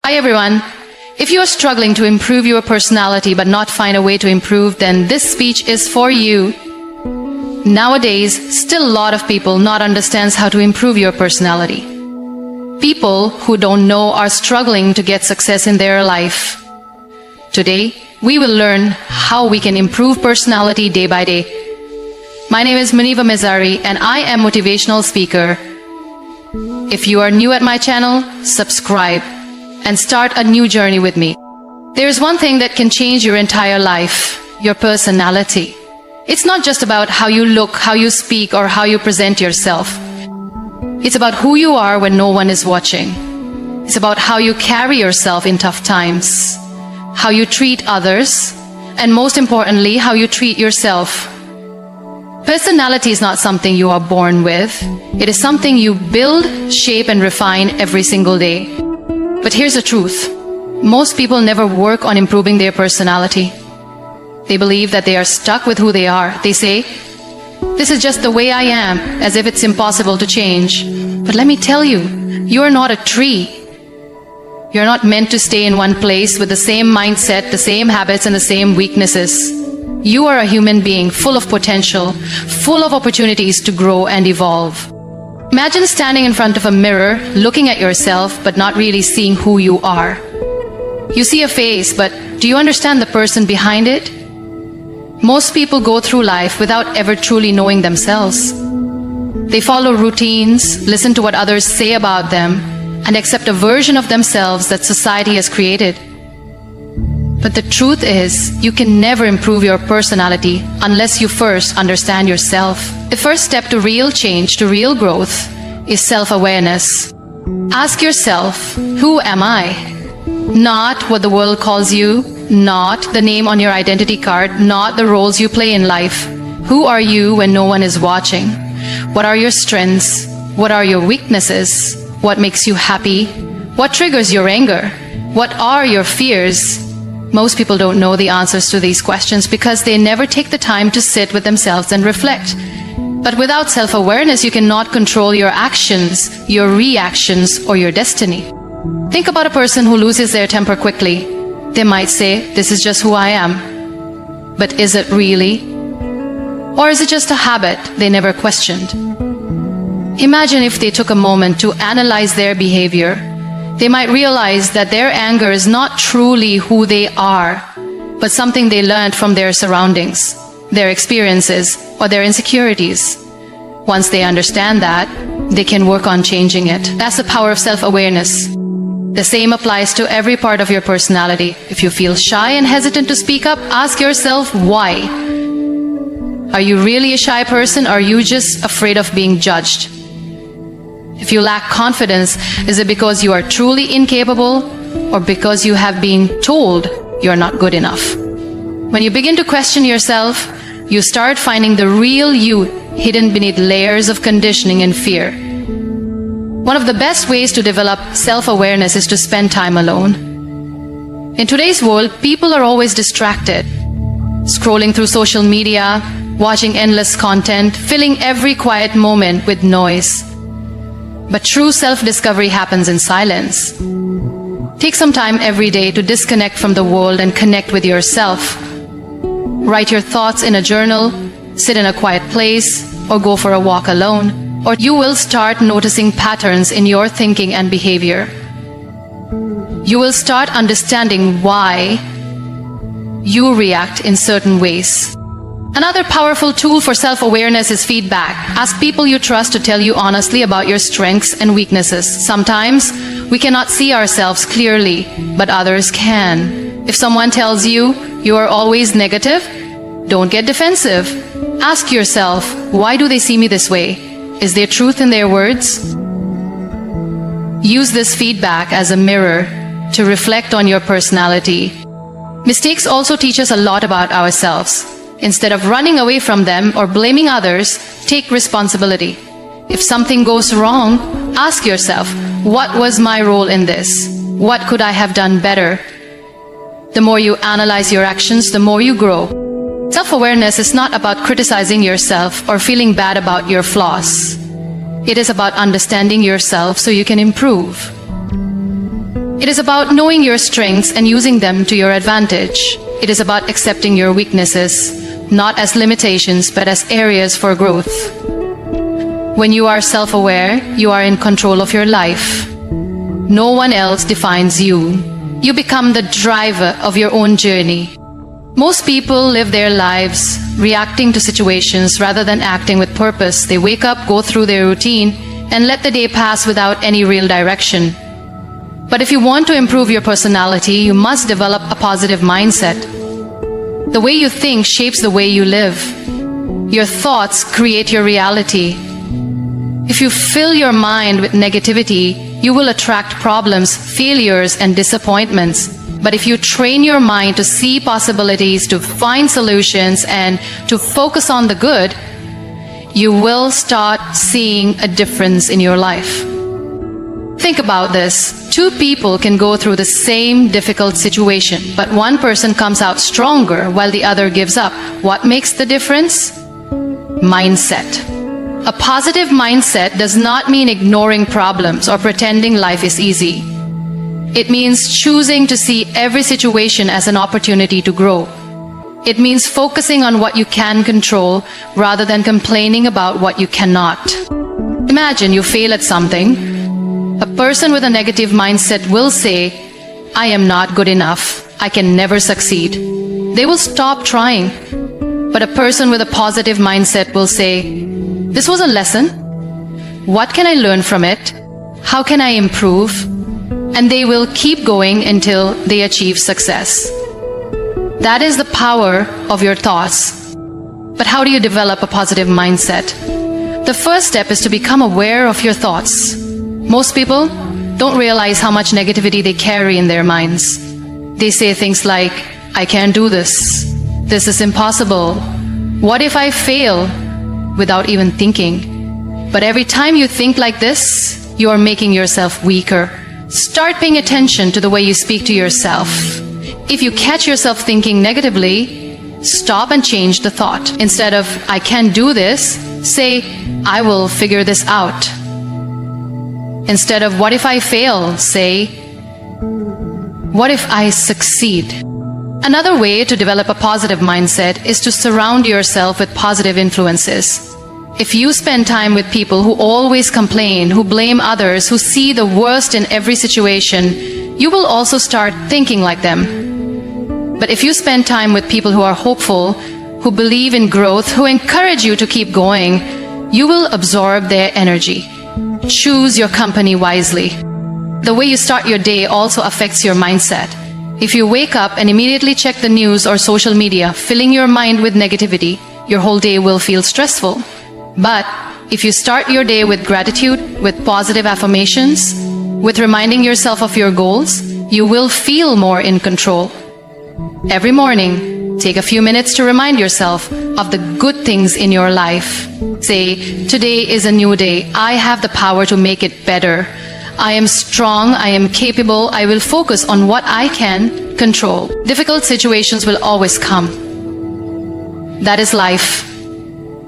Hi everyone. If you are struggling to improve your personality but not find a way to improve, then this speech is for you. Nowadays, still a lot of people not understands how to improve your personality. People who don't know are struggling to get success in their life. Today, we will learn how we can improve personality day by day. My name is Muniba Mazari and I am motivational speaker. If you are new at my channel, subscribe and start a new journey with me. There's one thing that can change your entire life, your personality. It's not just about how you look, how you speak, or how you present yourself. It's about who you are when no one is watching. It's about how you carry yourself in tough times, how you treat others, and most importantly, how you treat yourself. Personality is not something you are born with. It is something you build, shape, and refine every single day. But here's the truth. Most people never work on improving their personality. They believe that they are stuck with who they are. They say, "This is just the way I am," as if it's impossible to change. But let me tell you, you are not a tree. You're not meant to stay in one place with the same mindset, the same habits, and the same weaknesses. You are a human being full of potential, full of opportunities to grow and evolve. Imagine standing in front of a mirror, looking at yourself, but not really seeing who you are. You see a face, but do you understand the person behind it? Most people go through life without ever truly knowing themselves. They follow routines, listen to what others say about them, and accept a version of themselves that society has created. But the truth is, you can never improve your personality unless you first understand yourself. The first step to real change, to real growth, is self-awareness. Ask yourself, who am I? Not what the world calls you, not the name on your identity card, not the roles you play in life. Who are you when no one is watching? What are your strengths? What are your weaknesses? What makes you happy? What triggers your anger? What are your fears? Most people don't know the answers to these questions because they never take the time to sit with themselves and reflect. But without self-awareness, you cannot control your actions, your reactions, or your destiny. Think about a person who loses their temper quickly. They might say, "This is just who I am." But is it really? Or is it just a habit they never questioned? Imagine if they took a moment to analyze their behavior. They might realize that their anger is not truly who they are, but something they learned from their surroundings, their experiences, or their insecurities. Once they understand that, they can work on changing it. That's the power of self-awareness. The same applies to every part of your personality. If you feel shy and hesitant to speak up, ask yourself why. Are you really a shy person, or are you just afraid of being judged? If you lack confidence, is it because you are truly incapable, or because you have been told you're not good enough? When you begin to question yourself, you start finding the real you hidden beneath layers of conditioning and fear. One of the best ways to develop self-awareness is to spend time alone. In today's world, people are always distracted, scrolling through social media, watching endless content, filling every quiet moment with noise. But true self-discovery happens in silence. Take some time every day to disconnect from the world and connect with yourself. Write your thoughts in a journal, sit in a quiet place, or go for a walk alone, or you will start noticing patterns in your thinking and behavior. You will start understanding why you react in certain ways. Another powerful tool for self-awareness is feedback. Ask people you trust to tell you honestly about your strengths and weaknesses. Sometimes we cannot see ourselves clearly, but others can. If someone tells you you are always negative, don't get defensive. Ask yourself, why do they see me this way? Is there truth in their words? Use this feedback as a mirror to reflect on your personality. Mistakes also teach us a lot about ourselves. Instead of running away from them or blaming others, take responsibility. If something goes wrong, ask yourself, what was my role in this? What could I have done better? The more you analyze your actions, the more you grow. Self-awareness is not about criticizing yourself or feeling bad about your flaws. It is about understanding yourself so you can improve. It is about knowing your strengths and using them to your advantage. It is about accepting your weaknesses, not as limitations, but as areas for growth. When you are self-aware, you are in control of your life. No one else defines you. You become the driver of your own journey. Most people live their lives reacting to situations rather than acting with purpose. They wake up, go through their routine, and let the day pass without any real direction. But if you want to improve your personality, you must develop a positive mindset. The way you think shapes the way you live. Your thoughts create your reality. If you fill your mind with negativity, you will attract problems, failures, and disappointments. But if you train your mind to see possibilities, to find solutions, and to focus on the good, you will start seeing a difference in your life. Think about this. Two people can go through the same difficult situation, but one person comes out stronger while the other gives up. What makes the difference? Mindset. A positive mindset does not mean ignoring problems or pretending life is easy. It means choosing to see every situation as an opportunity to grow. It means focusing on what you can control rather than complaining about what you cannot. Imagine you fail at something. A person with a negative mindset will say, "I am not good enough. I can never succeed." They will stop trying. But a person with a positive mindset will say, "This was a lesson. What can I learn from it? How can I improve?" And they will keep going until they achieve success. That is the power of your thoughts. But how do you develop a positive mindset? The first step is to become aware of your thoughts. Most people don't realize how much negativity they carry in their minds. They say things like, "I can't do this. This is impossible. What if I fail?" without even thinking. But every time you think like this, you are making yourself weaker. Start paying attention to the way you speak to yourself. If you catch yourself thinking negatively, stop and change the thought. Instead of, "I can't do this," say, "I will figure this out." Instead of, "What if I fail?" say, "What if I succeed?" Another way to develop a positive mindset is to surround yourself with positive influences. If you spend time with people who always complain, who blame others, who see the worst in every situation, you will also start thinking like them. But if you spend time with people who are hopeful, who believe in growth, who encourage you to keep going, you will absorb their energy. Choose your company wisely. The way you start your day also affects your mindset. If you wake up and immediately check the news or social media, filling your mind with negativity, your whole day will feel stressful. But if you start your day with gratitude, with positive affirmations, with reminding yourself of your goals, you will feel more in control. Every morning, take a few minutes to remind yourself of the good things in your life. Say, "Today is a new day. I have the power to make it better. I am strong. I am capable. I will focus on what I can control." Difficult situations will always come. That is life.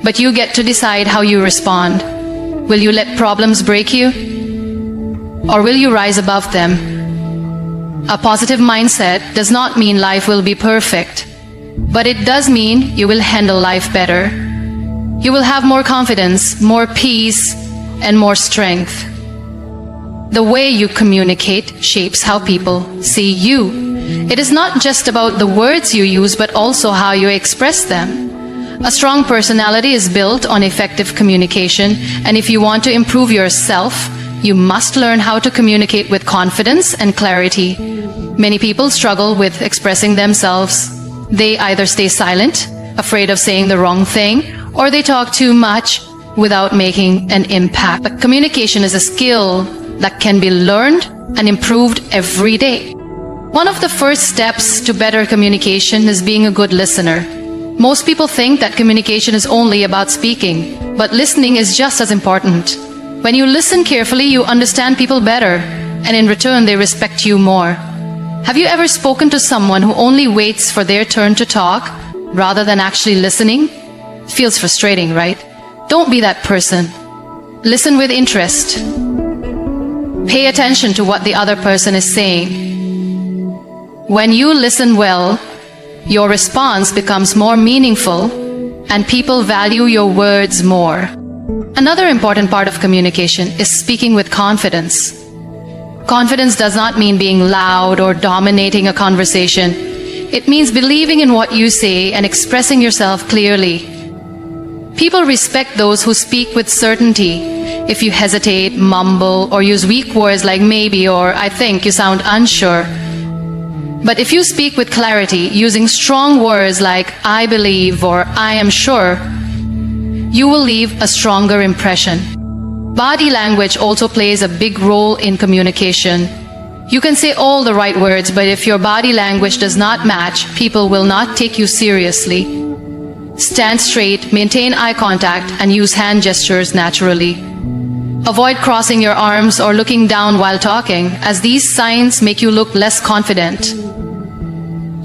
But you get to decide how you respond. Will you let problems break you? Or will you rise above them? A positive mindset does not mean life will be perfect. But it does mean you will handle life better. You will have more confidence, more peace, and more strength. The way you communicate shapes how people see you. It is not just about the words you use, but also how you express them. A strong personality is built on effective communication, and if you want to improve yourself, you must learn how to communicate with confidence and clarity. Many people struggle with expressing themselves. They either stay silent, afraid of saying the wrong thing, or they talk too much without making an impact. But communication is a skill that can be learned and improved every day. One of the first steps to better communication is being a good listener. Most people think that communication is only about speaking, but listening is just as important. When you listen carefully, you understand people better, and in return, they respect you more. Have you ever spoken to someone who only waits for their turn to talk rather than actually listening? It feels frustrating, right? Don't be that person. Listen with interest. Pay attention to what the other person is saying. When you listen well, your response becomes more meaningful and people value your words more. Another important part of communication is speaking with confidence. Confidence does not mean being loud or dominating a conversation. It means believing in what you say and expressing yourself clearly. People respect those who speak with certainty. If you hesitate, mumble, or use weak words like maybe or I think, you sound unsure. But if you speak with clarity, using strong words like I believe or I am sure, you will leave a stronger impression. Body language also plays a big role in communication. You can say all the right words, but if your body language does not match, people will not take you seriously. Stand straight, maintain eye contact, and use hand gestures naturally. Avoid crossing your arms or looking down while talking, as these signs make you look less confident.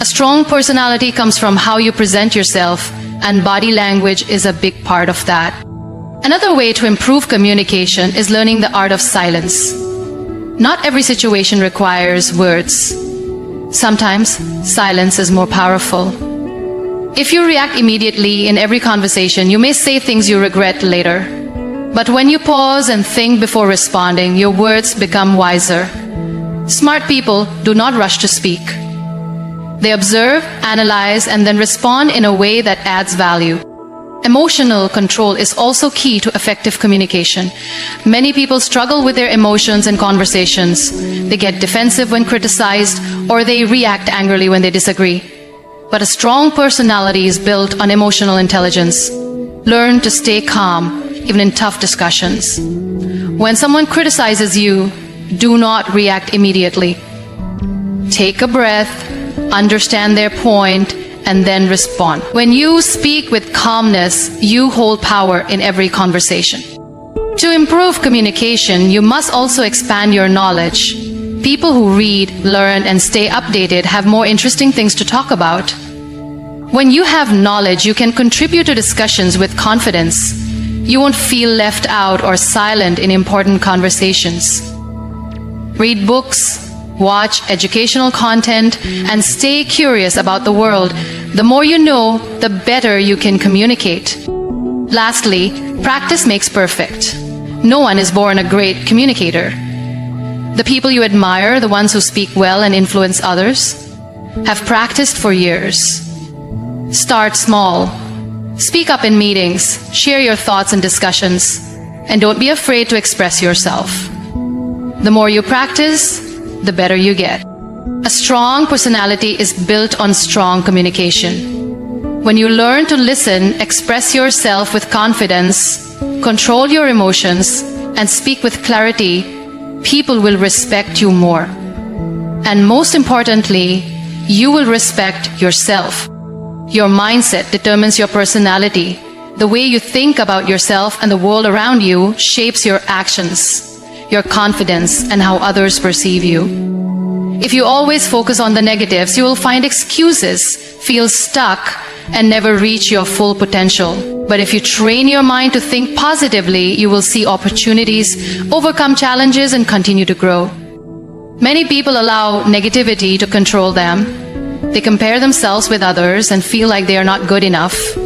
A strong personality comes from how you present yourself, and body language is a big part of that. Another way to improve communication is learning the art of silence. Not every situation requires words. Sometimes silence is more powerful. If you react immediately in every conversation, you may say things you regret later. But when you pause and think before responding, your words become wiser. Smart people do not rush to speak. They observe, analyze, and then respond in a way that adds value. Emotional control is also key to effective communication. Many people struggle with their emotions in conversations. They get defensive when criticized, or they react angrily when they disagree. But a strong personality is built on emotional intelligence. Learn to stay calm, even in tough discussions. When someone criticizes you, do not react immediately. Take a breath, understand their point, and then respond. When you speak with calmness, you hold power in every conversation. To improve communication, you must also expand your knowledge. People who read, learn, and stay updated have more interesting things to talk about. When you have knowledge, you can contribute to discussions with confidence. You won't feel left out or silent in important conversations. Read books, watch educational content, and stay curious about the world. The more you know, the better you can communicate. Lastly, practice makes perfect. No one is born a great communicator. The people you admire, the ones who speak well and influence others, have practiced for years. Start small. Speak up in meetings, share your thoughts in discussions, and don't be afraid to express yourself. The more you practice, the better you get. A strong personality is built on strong communication. When you learn to listen, express yourself with confidence, control your emotions, and speak with clarity, people will respect you more. And most importantly, you will respect yourself. Your mindset determines your personality. The way you think about yourself and the world around you shapes your actions, your confidence, and how others perceive you. If you always focus on the negatives, you will find excuses, feel stuck, and never reach your full potential. But if you train your mind to think positively, you will see opportunities, overcome challenges, and continue to grow. Many people allow negativity to control them. They compare themselves with others and feel like they are not good enough.